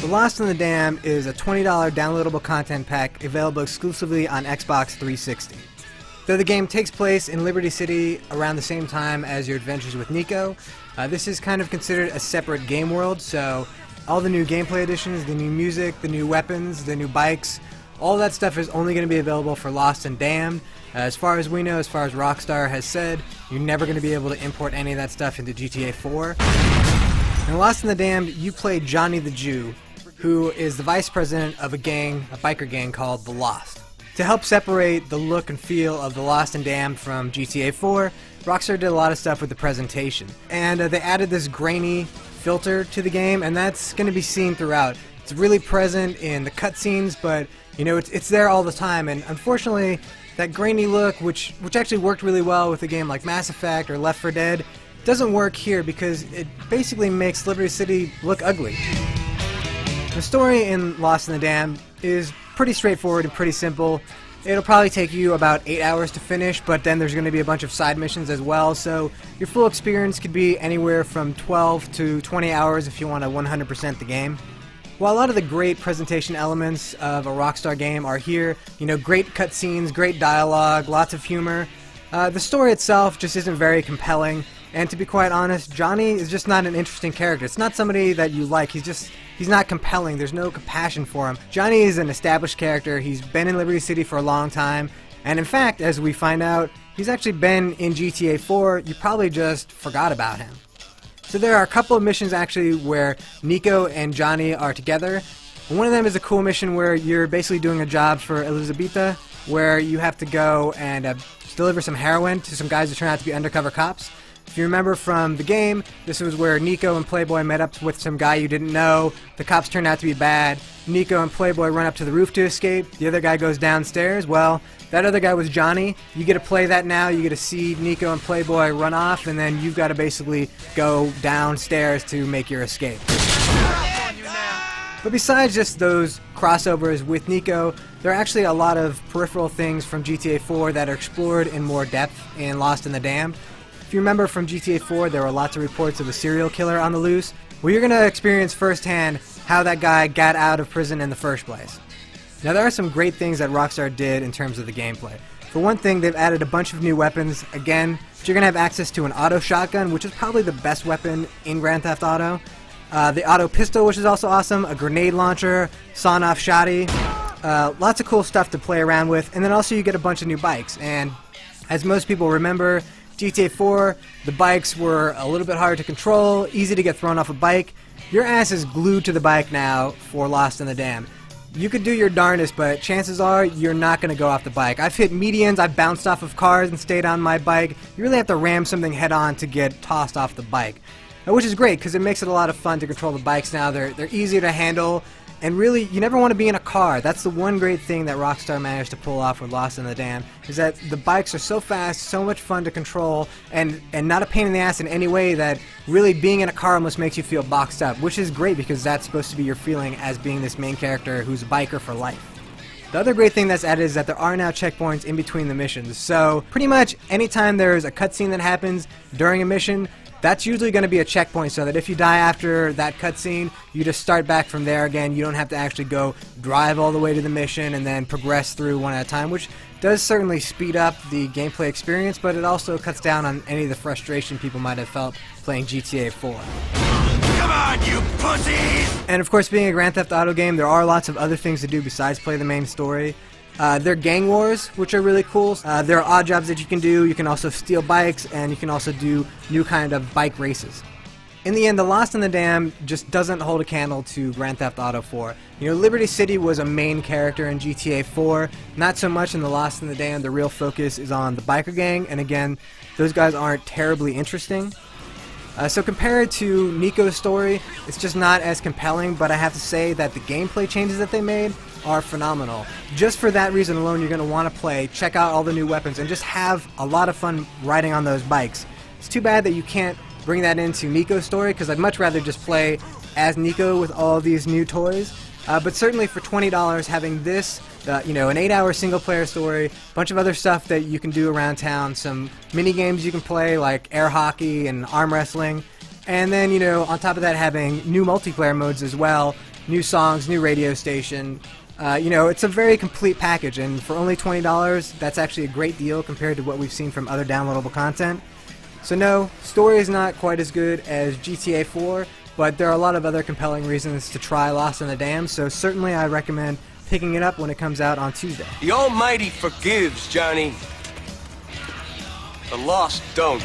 The Lost in the Dam is a $20 downloadable content pack available exclusively on Xbox 360. Though the game takes place in Liberty City around the same time as your adventures with Nico, this is kind of considered a separate game world, so all the new gameplay additions, the new music, the new weapons, the new bikes, all that stuff is only going to be available for Lost and Damned. As far as we know, as far as Rockstar has said, you're never going to be able to import any of that stuff into GTA 4. In Lost in the Damned, you play Johnny the Jew, who is the vice president of a biker gang called The Lost. To help separate the look and feel of The Lost and Damned from GTA 4, Rockstar did a lot of stuff with the presentation. And they added this grainy filter to the game, and that's going to be seen throughout. It's really present in the cutscenes, but you know, it's there all the time, and unfortunately, that grainy look, which actually worked really well with a game like Mass Effect or Left 4 Dead, doesn't work here because it basically makes Liberty City look ugly. The story in Lost in the Dam is pretty straightforward and pretty simple. It'll probably take you about 8 hours to finish, but then there's going to be a bunch of side missions as well, so your full experience could be anywhere from 12 to 20 hours if you want to 100% the game. While a lot of the great presentation elements of a Rockstar game are here, you know, great cutscenes, great dialogue, lots of humor, the story itself just isn't very compelling, and to be quite honest, Johnny is just not an interesting character. It's not somebody that you like, he's not compelling, there's no compassion for him. Johnny is an established character, he's been in Liberty City for a long time, and in fact, as we find out, he's actually been in GTA 4, you probably just forgot about him. So there are a couple of missions actually where Nico and Johnny are together. One of them is a cool mission where you're basically doing a job for Elizabeta, where you have to go and deliver some heroin to some guys who turn out to be undercover cops. If you remember from the game, this was where Nico and Playboy met up with some guy you didn't know. The cops turned out to be bad. Nico and Playboy run up to the roof to escape. The other guy goes downstairs. Well, that other guy was Johnny. You get to play that now. You get to see Nico and Playboy run off, and then you've got to basically go downstairs to make your escape. But besides just those crossovers with Nico, there are actually a lot of peripheral things from GTA 4 that are explored in more depth in Lost in the Damned. If you remember from GTA 4, there were lots of reports of a serial killer on the loose. Well, you're going to experience firsthand how that guy got out of prison in the first place. Now, there are some great things that Rockstar did in terms of the gameplay. For one thing, they've added a bunch of new weapons. Again, you're going to have access to an auto shotgun, which is probably the best weapon in Grand Theft Auto. The auto pistol, which is also awesome, a grenade launcher, sawn-off shotty, lots of cool stuff to play around with, and then also you get a bunch of new bikes. And as most people remember, GTA 4, the bikes were a little bit hard to control, easy to get thrown off a bike. Your ass is glued to the bike now for Lost in the Dam. You could do your darndest, but chances are you're not going to go off the bike. I've hit medians, I've bounced off of cars and stayed on my bike. You really have to ram something head on to get tossed off the bike. Which is great, because it makes it a lot of fun to control the bikes now. They're easier to handle, and really, you never want to be in a car. That's the one great thing that Rockstar managed to pull off with Lost in the Dam, is that the bikes are so fast, so much fun to control, and not a pain in the ass in any way that really being in a car almost makes you feel boxed up, which is great because that's supposed to be your feeling as being this main character who's a biker for life. The other great thing that's added is that there are now checkpoints in between the missions, so pretty much anytime there's a cutscene that happens during a mission, that's usually going to be a checkpoint, so that if you die after that cutscene, you just start back from there again. You don't have to actually go drive all the way to the mission and then progress through one at a time, which does certainly speed up the gameplay experience, but it also cuts down on any of the frustration people might have felt playing GTA 4. Come on, you pussies! And of course, being a Grand Theft Auto game, there are lots of other things to do besides play the main story. There are gang wars, which are really cool. There are odd jobs that you can do. You can also steal bikes, and you can also do new kind of bike races. In the end, The Lost in the Dam just doesn't hold a candle to Grand Theft Auto 4. You know, Liberty City was a main character in GTA 4. Not so much in The Lost in the Dam. The real focus is on the biker gang, and again, those guys aren't terribly interesting. So compared to Nico's story, it's just not as compelling, but I have to say that the gameplay changes that they made are phenomenal. Just for that reason alone, you're going to want to play, check out all the new weapons, and just have a lot of fun riding on those bikes. It's too bad that you can't bring that into Nico's story, because I'd much rather just play as Nico with all these new toys. But certainly for $20, having this, you know, an 8-hour single-player story, a bunch of other stuff that you can do around town, some mini games you can play like air hockey and arm wrestling, and then, you know, on top of that having new multiplayer modes as well, new songs, new radio station. It's a very complete package, and for only $20, that's actually a great deal compared to what we've seen from other downloadable content. So no, story is not quite as good as GTA 4, but there are a lot of other compelling reasons to try Lost in the Dam, so certainly I recommend picking it up when it comes out on Tuesday. The Almighty forgives, Johnny. The lost don't.